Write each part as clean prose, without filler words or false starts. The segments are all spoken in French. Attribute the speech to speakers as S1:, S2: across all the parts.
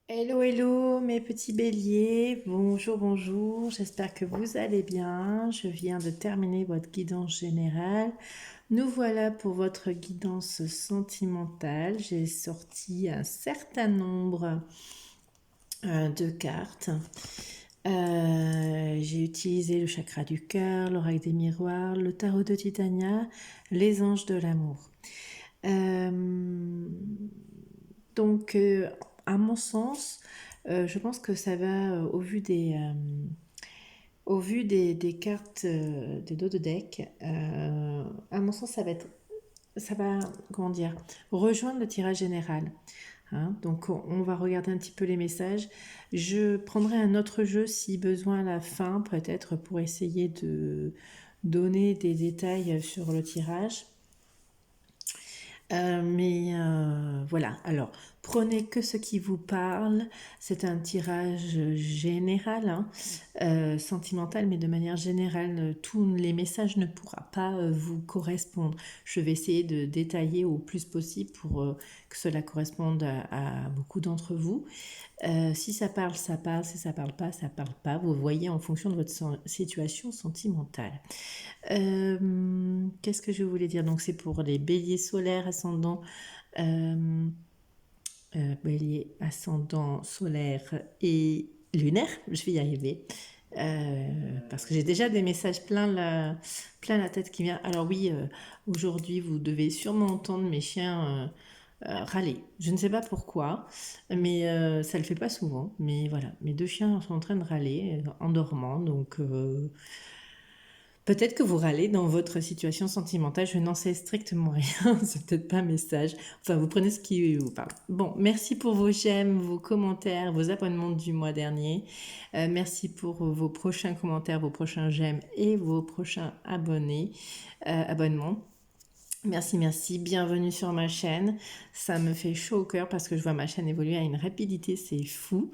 S1: Hello, hello, mes petits béliers. Bonjour, bonjour. J'espère que vous allez bien. Je viens de terminer votre guidance générale. Nous voilà pour votre guidance sentimentale. J'ai sorti un certain nombre de cartes. J'ai utilisé le chakra du cœur, l'oracle des miroirs, le tarot de Titania, les anges de l'amour. Euh, donc, à mon sens, je pense que ça va, au vu des cartes des dos de deck, à mon sens, ça va, comment dire, rejoindre le tirage général. Hein. Donc, on va regarder un petit peu les messages. Je prendrai un autre jeu si besoin à la fin, peut-être pour essayer de donner des détails sur le tirage. Mais voilà, alors prenez que ce qui vous parle. C'est un tirage général, hein, sentimental, mais de manière générale, tous les messages ne pourront pas vous correspondre. Je vais essayer de détailler au plus possible pour que cela corresponde à beaucoup d'entre vous. Si ça parle, ça parle. Si ça parle pas, ça parle pas. Vous voyez en fonction de votre situation sentimentale. Qu'est-ce que je voulais dire? Donc c'est pour les béliers solaires, ascendant, euh, bélier, ascendant solaire et lunaire. Je vais y arriver. Parce que j'ai déjà des messages plein la tête qui vient. Alors oui, aujourd'hui vous devez sûrement entendre mes chiens râler. Je ne sais pas pourquoi, mais ça le fait pas souvent. Mais voilà, mes deux chiens sont en train de râler en dormant, donc peut-être que vous râlez dans votre situation sentimentale, je n'en sais strictement rien, c'est peut-être pas un message. Enfin, vous prenez ce qui vous parle. Bon, merci pour vos j'aime, vos commentaires, vos abonnements du mois dernier. Merci pour vos prochains commentaires, vos prochains j'aime et vos prochains abonnements. Merci, merci. Bienvenue sur ma chaîne. Ça me fait chaud au cœur parce que je vois ma chaîne évoluer à une rapidité, c'est fou.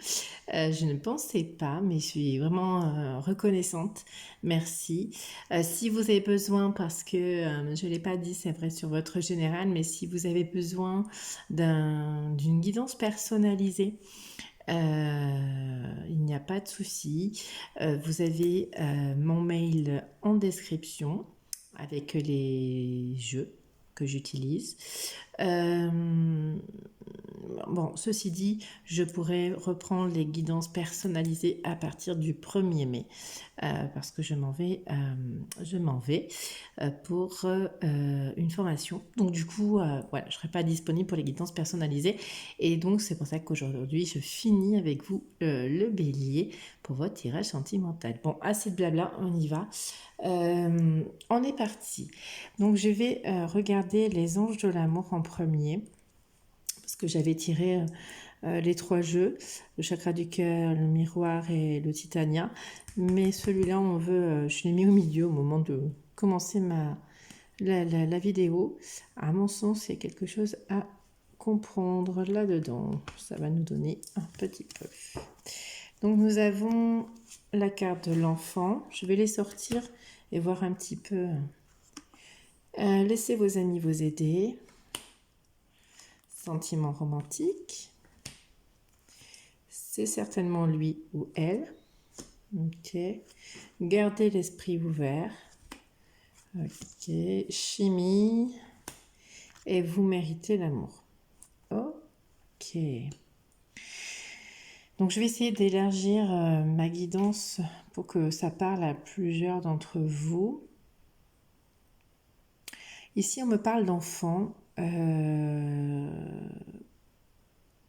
S1: Je ne pensais pas, mais je suis vraiment reconnaissante. Merci. Si vous avez besoin, parce que je ne l'ai pas dit, c'est vrai sur votre général, mais si vous avez besoin d'une guidance personnalisée, il n'y a pas de souci. Vous avez mon mail en description avec les jeux que j'utilise. Bon, ceci dit, je pourrais reprendre les guidances personnalisées à partir du 1er mai parce que je m'en vais pour une formation. Donc du coup, voilà, je ne serai pas disponible pour les guidances personnalisées. Et donc c'est pour ça qu'aujourd'hui, je finis avec vous le bélier pour votre tirage sentimental. Bon, assez de blabla, on y va. On est parti. Donc je vais regarder les anges de l'amour en premier parce que j'avais tiré les trois jeux, le chakra du cœur, le miroir et le titania. Mais celui-là, je l'ai mis au milieu au moment de commencer la vidéo. À mon sens, il y a quelque chose à comprendre là-dedans. Ça va nous donner un petit peu. Donc nous avons la carte de l'enfant. Je vais les sortir et voir un petit peu. Laissez vos amis vous aider. Sentiment romantique. C'est certainement lui ou elle. Ok. Gardez l'esprit ouvert. Ok. Chimie. Et vous méritez l'amour. Ok. Donc je vais essayer d'élargir ma guidance pour que ça parle à plusieurs d'entre vous. Ici, on me parle d'enfants.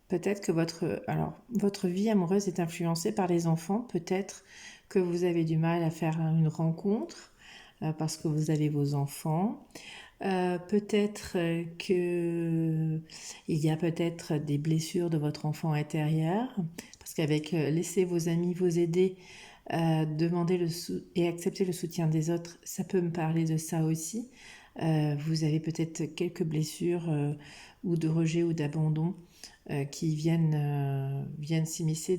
S1: Peut-être que votre vie amoureuse est influencée par les enfants. Peut-être que vous avez du mal à faire une rencontre parce que vous avez vos enfants. Peut-être qu'il y a peut-être des blessures de votre enfant intérieur. Parce qu'avec laisser vos amis vous aider, demander et accepter le soutien des autres, ça peut me parler de ça aussi. Vous avez peut-être quelques blessures ou de rejet ou d'abandon viennent s'immiscer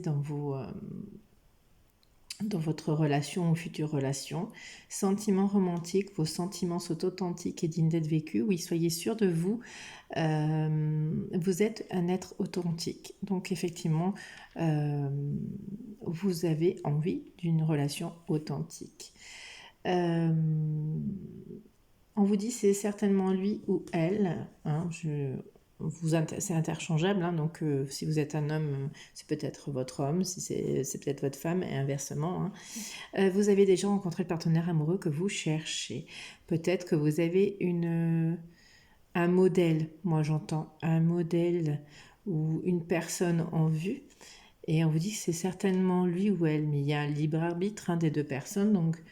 S1: dans votre relation ou future relation. Sentiments romantiques, vos sentiments sont authentiques et dignes d'être vécus. Oui, soyez sûr de vous. Vous êtes un être authentique. Donc effectivement, vous avez envie d'une relation authentique. On vous dit c'est certainement lui ou elle. Hein, c'est interchangeable, hein, donc si vous êtes un homme, c'est peut-être votre homme, si c'est peut-être votre femme, et inversement. Hein. Vous avez déjà rencontré le partenaire amoureux que vous cherchez. Peut-être que vous avez un modèle, moi j'entends, un modèle ou une personne en vue, et on vous dit que c'est certainement lui ou elle, mais il y a un libre arbitre des deux personnes, donc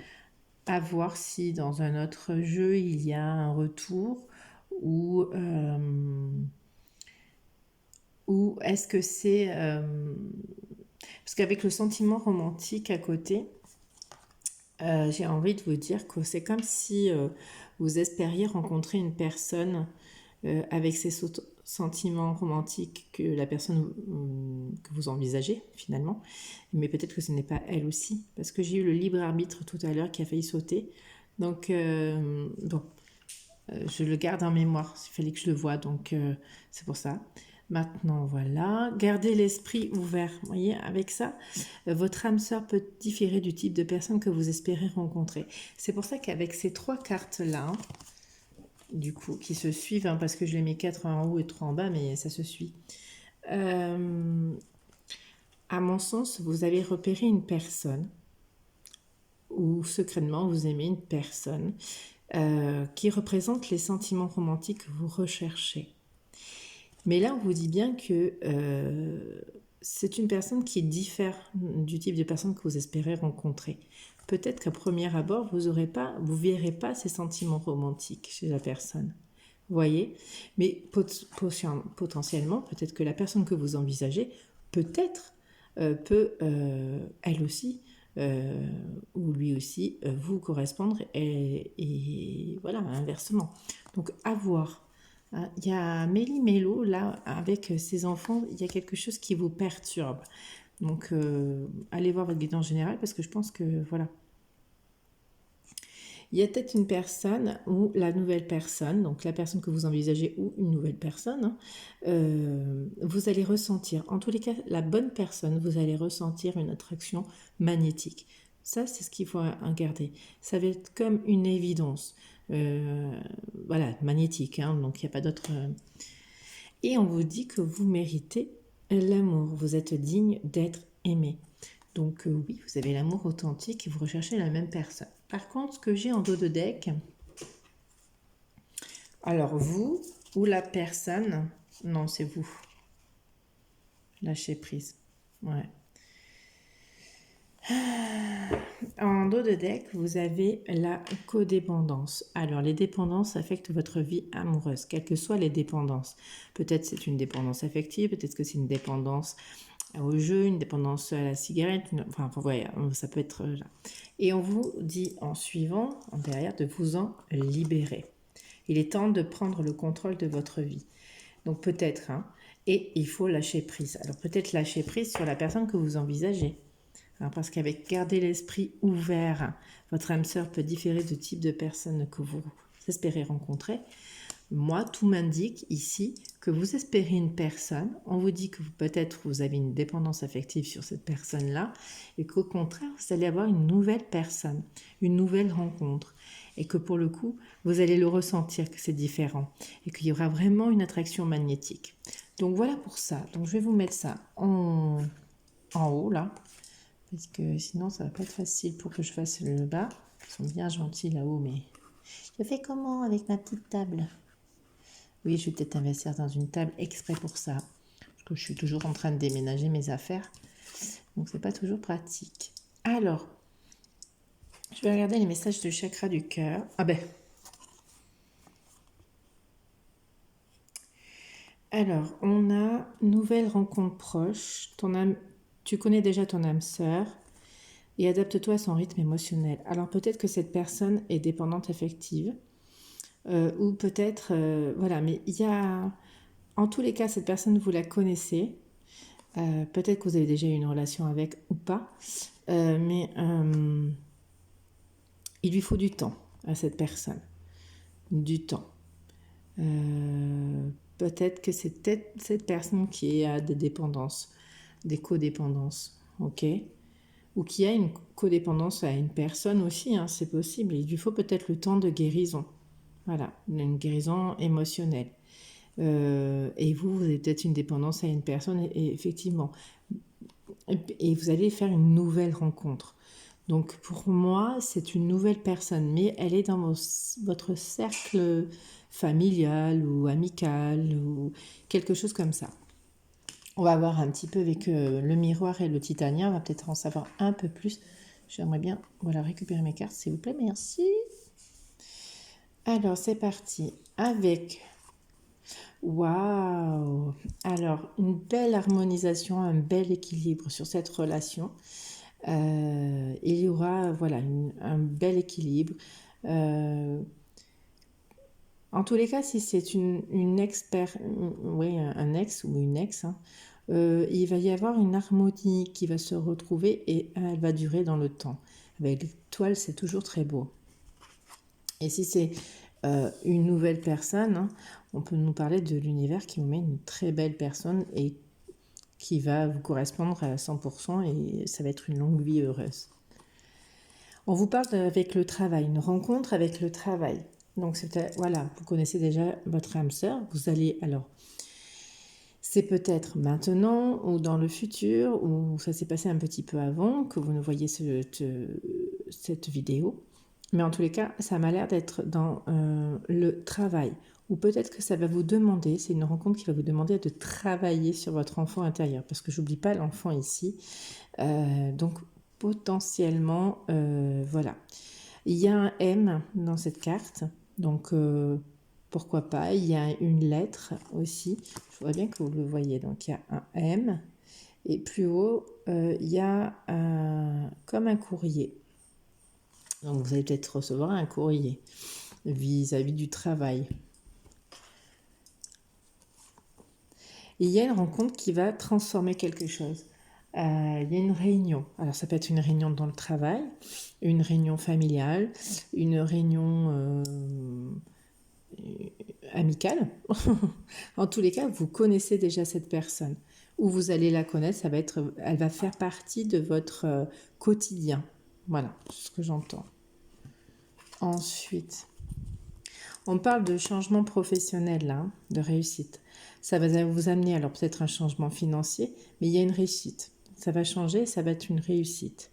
S1: à voir si dans un autre jeu il y a un retour ou est-ce que c'est... parce qu'avec le sentiment romantique à côté, j'ai envie de vous dire que c'est comme si vous espériez rencontrer une personne avec ces sentiments romantiques que la personne que vous envisagez finalement, mais peut-être que ce n'est pas elle aussi, parce que j'ai eu le libre arbitre tout à l'heure qui a failli sauter. Donc, bon, je le garde en mémoire, il fallait que je le voie, donc c'est pour ça. Maintenant, voilà, gardez l'esprit ouvert. Vous voyez, avec ça, votre âme sœur peut différer du type de personne que vous espérez rencontrer. C'est pour ça qu'avec ces 3 cartes-là, du coup, qui se suivent, hein, parce que je les mets 4 en haut et 3 en bas, mais ça se suit. À mon sens, vous avez repéré une personne, ou secrètement, vous aimez une personne qui représente les sentiments romantiques que vous recherchez. Mais là, on vous dit bien que c'est une personne qui diffère du type de personne que vous espérez rencontrer. Peut-être qu'à premier abord, vous ne verrez pas ces sentiments romantiques chez la personne. Vous voyez? Mais potentiellement, peut-être que la personne que vous envisagez, peut-être, peut elle aussi, ou lui aussi, vous correspondre et voilà, inversement. Donc, à voir. Il y a Méli-Mélo, là, avec ses enfants, il y a quelque chose qui vous perturbe. Donc, allez voir votre guidance générale parce que je pense que, voilà. Il y a peut-être une personne ou la nouvelle personne, donc la personne que vous envisagez ou une nouvelle personne, vous allez ressentir, en tous les cas, la bonne personne, vous allez ressentir une attraction magnétique. Ça, c'est ce qu'il faut garder. Ça va être comme une évidence. Voilà, magnétique, hein, donc il n'y a pas d'autre... Et on vous dit que vous méritez l'amour, vous êtes digne d'être aimé. Donc oui, vous avez l'amour authentique et vous recherchez la même personne. Par contre, ce que j'ai en dos de deck, alors vous ou la personne, non c'est vous, lâchez prise, ouais. En dos de deck, vous avez la codépendance. Alors, les dépendances affectent votre vie amoureuse, quelles que soient les dépendances. Peut-être c'est une dépendance affective, peut-être que c'est une dépendance au jeu, une dépendance à la cigarette, enfin, ouais, ça peut être là. Et on vous dit en suivant, en derrière, de vous en libérer. Il est temps de prendre le contrôle de votre vie. Donc peut-être, hein, et il faut lâcher prise. Alors peut-être lâcher prise sur la personne que vous envisagez. Hein, parce qu'avec garder l'esprit ouvert, votre âme sœur peut différer du type de personne que vous espérez rencontrer. Moi, tout m'indique ici que vous espérez une personne, on vous dit que peut-être vous avez une dépendance affective sur cette personne-là, et qu'au contraire, vous allez avoir une nouvelle personne, une nouvelle rencontre, et que pour le coup, vous allez le ressentir que c'est différent, et qu'il y aura vraiment une attraction magnétique. Donc voilà pour ça. Donc je vais vous mettre ça en haut, là, parce que sinon ça va pas être facile pour que je fasse le bas. Ils sont bien gentils là-haut, mais je fais comment avec ma petite table ? Oui, je vais peut-être investir dans une table exprès pour ça, parce que je suis toujours en train de déménager mes affaires, donc c'est pas toujours pratique. Alors, je vais regarder les messages du chakra du cœur. Ah ben. Alors, on a nouvelle rencontre proche. Tu connais déjà ton âme sœur et adapte-toi à son rythme émotionnel. Alors peut-être que cette personne est dépendante affective. Ou peut-être, voilà, mais il y a, en tous les cas, cette personne, vous la connaissez, Peut-être que vous avez déjà eu une relation avec ou pas, mais il lui faut du temps à cette personne, du temps. Peut-être que c'est peut-être cette personne qui a des dépendances, des codépendances, ok? Ou qui a une codépendance à une personne aussi, hein, c'est possible. Il lui faut peut-être le temps de guérison, voilà, une guérison émotionnelle. Et vous avez peut-être une dépendance à une personne, et effectivement, et vous allez faire une nouvelle rencontre. Donc pour moi, c'est une nouvelle personne, mais elle est dans votre cercle familial ou amical ou quelque chose comme ça. On va voir un petit peu avec le miroir et le titania, on va peut-être en savoir un peu plus. J'aimerais bien voilà, récupérer mes cartes, s'il vous plaît, merci. Alors c'est parti avec... Waouh! Alors, une belle harmonisation, un bel équilibre sur cette relation. Il y aura voilà, un bel équilibre. En tous les cas, si c'est une oui, un ex ou une ex, hein, il va y avoir une harmonie qui va se retrouver et elle va durer dans le temps. Avec l'étoile, c'est toujours très beau. Et si c'est une nouvelle personne, hein, on peut nous parler de l'univers qui vous met une très belle personne et qui va vous correspondre à 100% et ça va être une longue vie heureuse. On vous parle avec le travail, une rencontre avec le travail. Donc voilà, vous connaissez déjà votre âme sœur, vous allez alors... C'est peut-être maintenant ou dans le futur, ou ça s'est passé un petit peu avant que vous ne voyez cette vidéo. Mais en tous les cas, ça m'a l'air d'être dans le travail. Ou peut-être que ça va vous demander, c'est une rencontre qui va vous demander de travailler sur votre enfant intérieur. Parce que j'oublie pas l'enfant ici. Donc potentiellement, voilà. Il y a un M dans cette carte. Donc pourquoi pas. Il y a une lettre aussi. Je voudrais bien que vous le voyez. Donc il y a un M. Et plus haut, il y a comme un courrier. Donc vous allez peut-être recevoir un courrier vis-à-vis du travail. Il y a une rencontre qui va transformer quelque chose. Il y a une réunion. Alors ça peut être une réunion dans le travail, une réunion familiale, une réunion amicale. En tous les cas, vous connaissez déjà cette personne. Ou vous allez la connaître, elle va faire partie de votre quotidien. Voilà, c'est ce que j'entends. Ensuite, on parle de changement professionnel, là, de réussite. Ça va vous amener, alors peut-être un changement financier, mais il y a une réussite. Ça va changer, ça va être une réussite.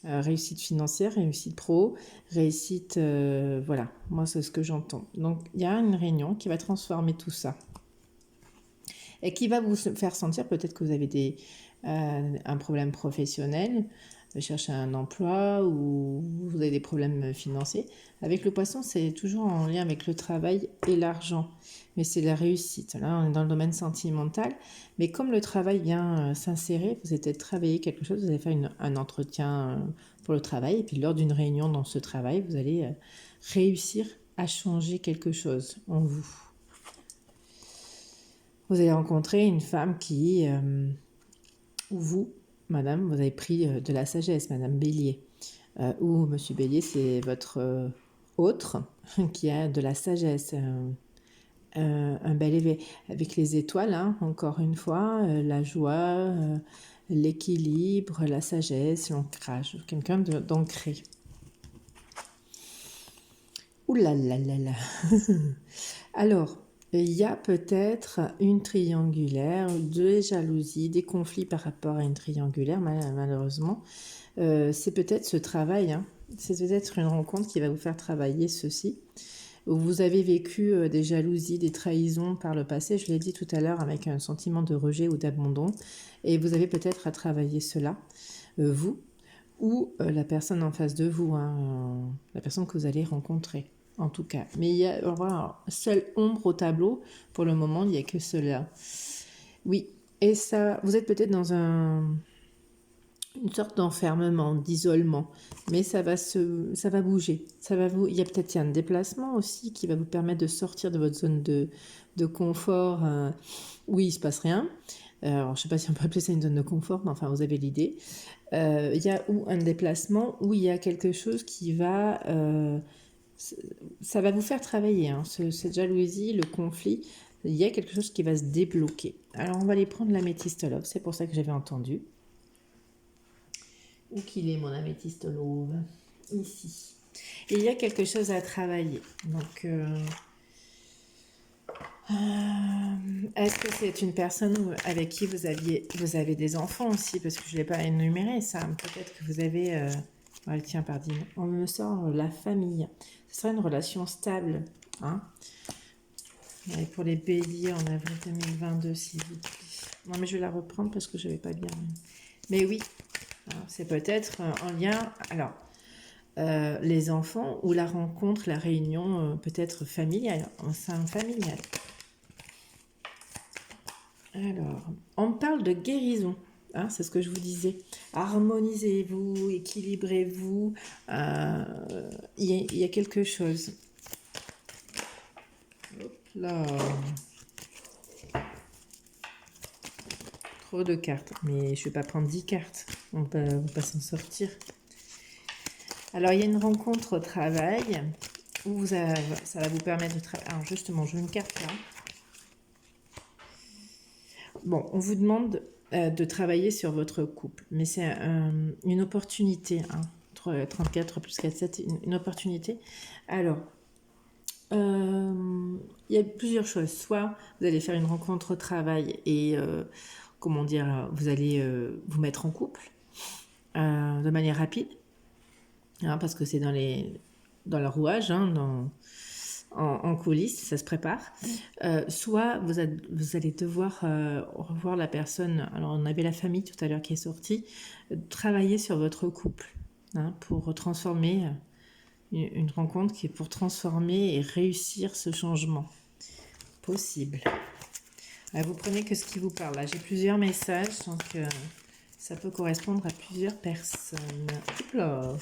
S1: Réussite financière, réussite pro, réussite... voilà, moi c'est ce que j'entends. Donc il y a une réunion qui va transformer tout ça. Et qui va vous faire sentir peut-être que vous avez un problème professionnel, chercher un emploi ou vous avez des problèmes financiers. Avec le poisson, c'est toujours en lien avec le travail et l'argent. Mais c'est la réussite. Là, on est dans le domaine sentimental. Mais comme le travail vient s'insérer, vous allez peut-être travailler quelque chose, vous allez faire un entretien pour le travail. Et puis lors d'une réunion dans ce travail, vous allez réussir à changer quelque chose en vous. Vous allez rencontrer une femme qui, ou vous, madame, vous avez pris de la sagesse, madame Bélier. Ou monsieur Bélier, c'est votre autre qui a de la sagesse. Un bel éveil avec les étoiles, hein, encore une fois, la joie, l'équilibre, la sagesse, l'ancrage. Quelqu'un d'ancré. Ouh là là là là. Alors, il y a peut-être une triangulaire, des jalousies, des conflits par rapport à une triangulaire, malheureusement. C'est peut-être ce travail, hein. C'est peut-être une rencontre qui va vous faire travailler ceci. Vous avez vécu des jalousies, des trahisons par le passé, je l'ai dit tout à l'heure, avec un sentiment de rejet ou d'abandon. Et vous avez peut-être à travailler cela, vous, ou la personne en face de vous, hein, la personne que vous allez rencontrer. En tout cas. Mais il y a voilà, seule ombre au tableau. Pour le moment, il n'y a que cela. Oui. Et ça, vous êtes peut-être dans une sorte d'enfermement, d'isolement. Mais ça va bouger. Il y a peut-être un déplacement aussi qui va vous permettre de sortir de votre zone de confort où il ne se passe rien. Alors, je ne sais pas si on peut appeler ça une zone de confort, mais enfin, vous avez l'idée. Il y a ou un déplacement, ou il y a quelque chose qui va... ça va vous faire travailler, hein, cette jalousie, le conflit. Il y a quelque chose qui va se débloquer. Alors, on va aller prendre l'améthyste love. C'est pour ça que j'avais entendu. Où qu'il est, mon améthyste love? Ici. Et il y a quelque chose à travailler. Donc... est-ce que c'est une personne avec qui vous avez des enfants aussi? Parce que je ne l'ai pas énuméré, ça. Peut-être que vous avez... tiens, pardon. On me sort la famille. Ce sera une relation stable. Hein? Et pour les béliers en avril 2022, s'il vous plaît. Non, mais je vais la reprendre parce que je ne vais pas bien. Mais oui, c'est peut-être en lien... Alors, les enfants ou la rencontre, la réunion peut-être familiale, en sein familial. Alors, on parle de guérison, hein, c'est ce que je vous disais. Harmonisez-vous, équilibrez-vous, il y a quelque chose. Hop là. Trop de cartes, mais je ne vais pas prendre 10 cartes, on va pas s'en sortir. Alors, il y a une rencontre au travail où ça va vous permettre de travailler. Alors, justement, je veux une carte là. Bon, on vous demande de travailler sur votre couple, mais c'est une opportunité, hein, 34 plus 4, 7, une opportunité. Alors, il y a plusieurs choses. Soit vous allez faire une rencontre au travail et, comment dire, vous allez vous mettre en couple de manière rapide, hein, parce que c'est dans le rouage, hein, en coulisses, ça se prépare. Soit vous allez devoir revoir la personne. Alors, on avait la famille tout à l'heure qui est sortie. Travailler sur votre couple, hein, pour transformer une rencontre qui est pour transformer et réussir ce changement possible. Alors, vous prenez que ce qui vous parle. Là, j'ai plusieurs messages, donc ça peut correspondre à plusieurs personnes. Hop là.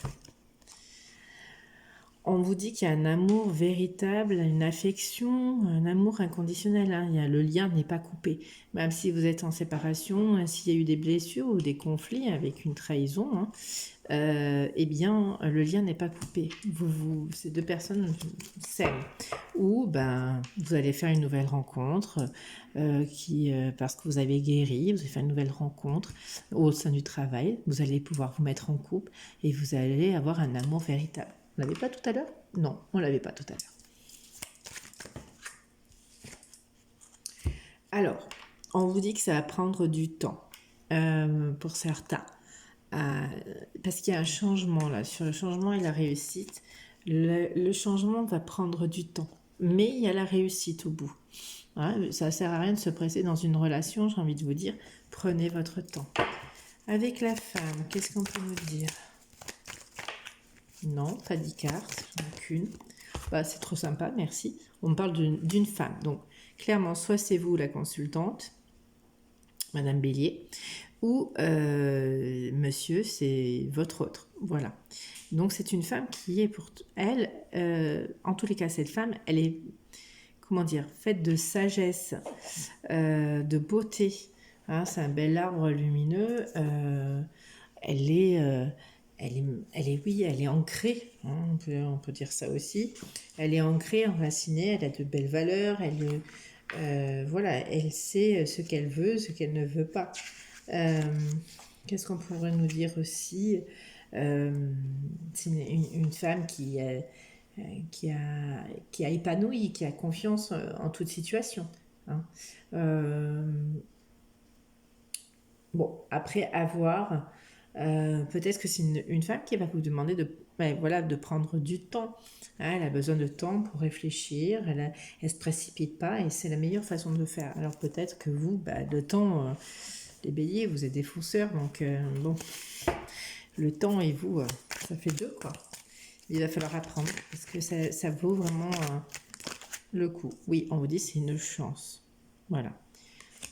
S1: On vous dit qu'il y a un amour véritable, une affection, un amour inconditionnel. Hein. Le lien n'est pas coupé. Même si vous êtes en séparation, s'il y a eu des blessures ou des conflits avec une trahison, hein, eh bien, le lien n'est pas coupé. Ces deux personnes s'aiment. Ou vous allez faire une nouvelle rencontre parce que vous avez guéri, vous allez faire une nouvelle rencontre au sein du travail. Vous allez pouvoir vous mettre en couple et vous allez avoir un amour véritable. On l'avait pas tout à l'heure? Non, on l'avait pas tout à l'heure. Alors, on vous dit que ça va prendre du temps pour certains. Parce qu'il y a un changement là, sur le changement et la réussite. Le changement va prendre du temps, mais il y a la réussite au bout. Hein, ça ne sert à rien de se presser dans une relation, j'ai envie de vous dire, prenez votre temps. Avec la femme, qu'est-ce qu'on peut nous dire? Non, pas 10 cartes, j'en ai qu'une. C'est trop sympa, merci. On me parle d'une femme. Donc, clairement, soit c'est vous la consultante, Madame Bélier, ou monsieur, c'est votre autre. Voilà. Donc, c'est une femme qui est pour elle, en tous les cas, cette femme, elle est, comment dire, faite de sagesse, de beauté. Hein, c'est un bel arbre lumineux. Elle est ancrée, hein, on peut dire ça aussi. Elle est ancrée, enracinée, elle a de belles valeurs, elle sait ce qu'elle veut, ce qu'elle ne veut pas. Qu'est-ce qu'on pourrait nous dire aussi? C'est une femme qui a épanoui, qui a confiance en toute situation. Hein. Bon, après avoir... peut-être que c'est une femme qui va vous demander de prendre du temps. Hein, elle a besoin de temps pour réfléchir, elle ne se précipite pas et c'est la meilleure façon de le faire. Alors peut-être que vous, le temps, les béliers, vous êtes des fonceurs, donc bon, le temps et vous, ça fait deux quoi. Il va falloir apprendre parce que ça vaut vraiment le coup. Oui, on vous dit c'est une chance. Voilà.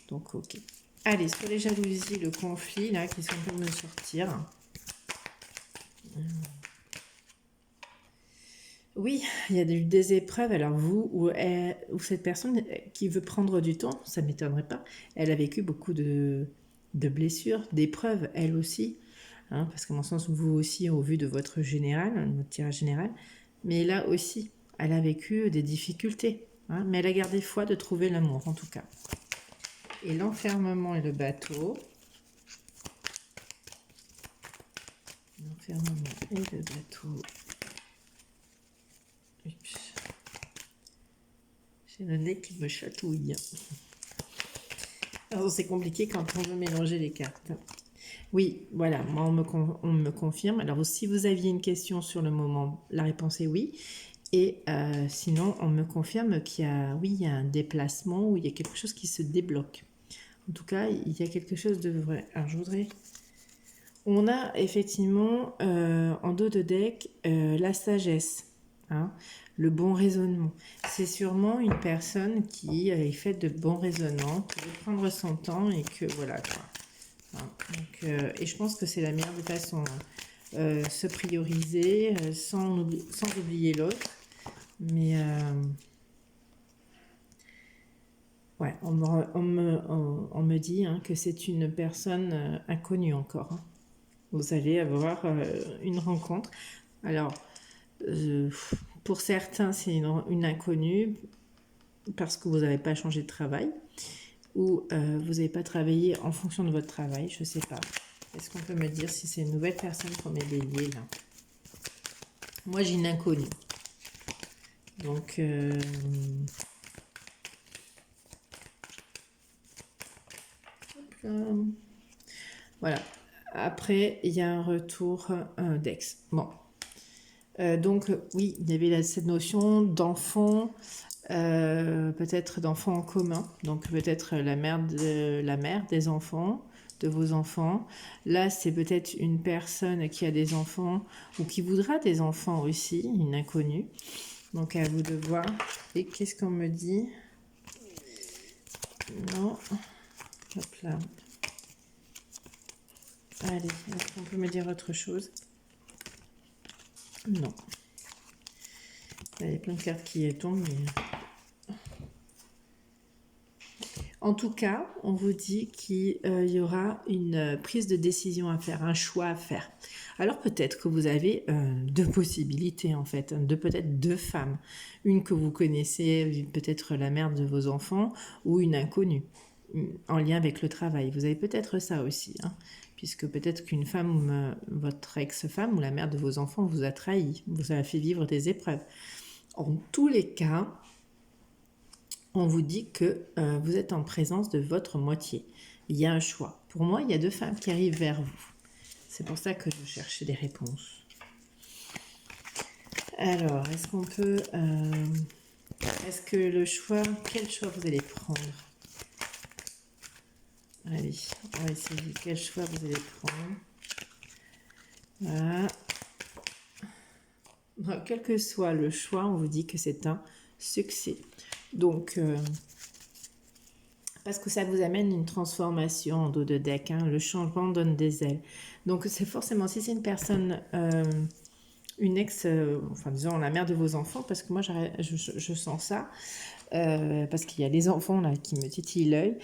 S1: Donc ok. Allez, sur les jalousies, le conflit, là, qu'est-ce qu'on peut me sortir? Oui, il y a eu des épreuves. Alors vous ou cette personne qui veut prendre du temps, ça ne m'étonnerait pas. Elle a vécu beaucoup de blessures, d'épreuves, elle aussi. Hein, parce qu'à mon sens, vous aussi, au vu de votre général, votre tirage général. Mais là aussi, elle a vécu des difficultés. Hein, mais elle a gardé foi de trouver l'amour, en tout cas. Et l'enfermement et le bateau. L'enfermement et le bateau. Oups. J'ai le nez qui me chatouille. Alors, c'est compliqué quand on veut mélanger les cartes. Oui, voilà, moi on me confirme. Alors si vous aviez une question sur le moment, la réponse est oui. Et sinon, on me confirme qu'il y a, oui, il y a un déplacement ou il y a quelque chose qui se débloque. En tout cas, il y a quelque chose de vrai. Alors je voudrais... On a effectivement en dos de deck la sagesse, hein, le bon raisonnement. C'est sûrement une personne qui est faite de bons raisonnements, qui veut prendre son temps et que voilà quoi. Hein, donc, et je pense que c'est la meilleure des façons. Se prioriser sans oublier l'autre. Mais ouais, on me dit hein, que c'est une personne inconnue encore. Hein. Vous allez avoir une rencontre. Alors, euh, pour certains, c'est une inconnue parce que vous n'avez pas changé de travail ou vous n'avez pas travaillé en fonction de votre travail, je ne sais pas. Est-ce qu'on peut me dire si c'est une nouvelle personne pour mes béliers là? Moi, j'ai une inconnue. Donc, voilà. Après, il y a un retour d'ex. Bon. Donc, oui, il y avait cette notion d'enfant, peut-être d'enfant en commun. Donc, peut-être la mère des enfants, de vos enfants. Là, c'est peut-être une personne qui a des enfants ou qui voudra des enfants aussi, une inconnue. Donc, à vous de voir. Et qu'est-ce qu'on me dit? Non. Hop là. Allez, est-ce qu'on peut me dire autre chose? Non. Il y a plein de cartes qui tombent, mais... En tout cas, on vous dit qu'il y aura une prise de décision à faire, un choix à faire. Alors peut-être que vous avez deux possibilités en fait, peut-être deux femmes. Une que vous connaissez, peut-être la mère de vos enfants, ou une inconnue, en lien avec le travail. Vous avez peut-être ça aussi, hein, puisque peut-être qu'une femme, votre ex-femme ou la mère de vos enfants vous a trahi, vous a fait vivre des épreuves. En tous les cas, on vous dit que vous êtes en présence de votre moitié. Il y a un choix. Pour moi, il y a deux femmes qui arrivent vers vous. C'est pour ça que je cherchais des réponses. Alors, est-ce qu'on peut... est-ce que le choix... Quel choix vous allez prendre? Allez, on va essayer. Quel choix vous allez prendre? Voilà. Donc, quel que soit le choix, on vous dit que c'est un succès. Donc... parce que ça vous amène une transformation en dos de deck. Hein. Le changement donne des ailes. Donc c'est forcément, si c'est une personne, une ex, enfin disons la mère de vos enfants, parce que moi je sens ça, parce qu'il y a les enfants là qui me titillent l'œil.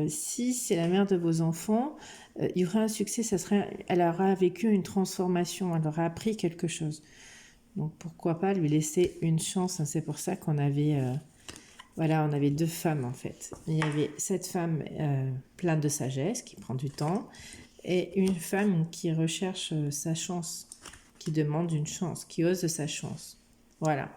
S1: Si c'est la mère de vos enfants, il y aura un succès, elle aura vécu une transformation, elle aura appris quelque chose. Donc pourquoi pas lui laisser une chance, hein. C'est pour ça qu'on avait... voilà, on avait deux femmes en fait. Il y avait cette femme pleine de sagesse, qui prend du temps, et une femme qui recherche sa chance, qui demande une chance, qui ose sa chance. Voilà.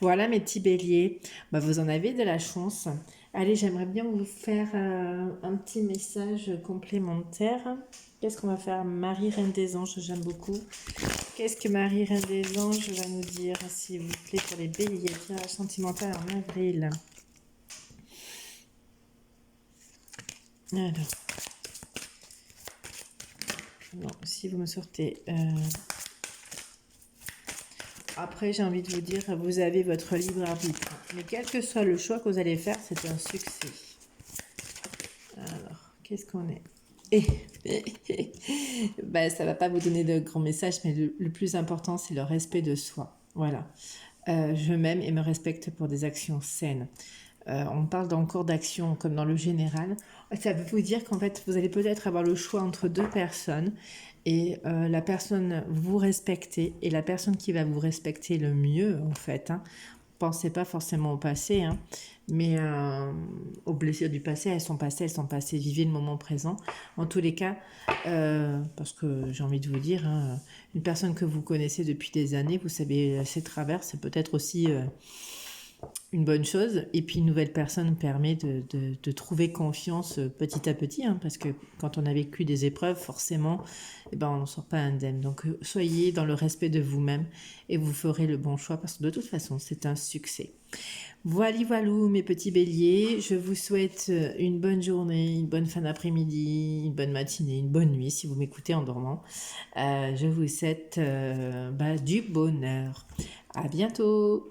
S1: Voilà mes petits béliers. Bah, vous en avez de la chance. Allez, j'aimerais bien vous faire un petit message complémentaire. Qu'est-ce qu'on va faire? Marie, Reine des Anges, j'aime beaucoup. Qu'est-ce que Marie, Reine des Anges, va nous dire, s'il vous plaît, pour les béliers? Tirage sentimental en avril. Alors, bon, si vous me sortez... Après, j'ai envie de vous dire, vous avez votre libre arbitre. Mais quel que soit le choix que vous allez faire, c'est un succès. Alors, qu'est-ce qu'on est? Ben, ça ne va pas vous donner de grands messages, mais le plus important, c'est le respect de soi. Voilà. Je m'aime et me respecte pour des actions saines. On parle encore d'actions comme dans le général. Ça veut vous dire qu'en fait, vous allez peut-être avoir le choix entre deux personnes et la personne vous respecter et la personne qui va vous respecter le mieux, en fait. Hein. Pensez pas forcément au passé, hein, mais aux blessures du passé, elles sont passées, elles sont passées. Vivez le moment présent. En tous les cas, parce que j'ai envie de vous dire, hein, une personne que vous connaissez depuis des années, vous savez ses travers, c'est peut-être aussi une bonne chose. Et puis une nouvelle personne permet de trouver confiance petit à petit, hein, parce que quand on a vécu des épreuves, forcément, eh ben, on n'en sort pas indemne. Donc soyez dans le respect de vous-même et vous ferez le bon choix, parce que de toute façon, c'est un succès. Voilà, voilou, mes petits béliers. Je vous souhaite une bonne journée, une bonne fin d'après-midi, une bonne matinée, une bonne nuit si vous m'écoutez en dormant. Je vous souhaite du bonheur. À bientôt.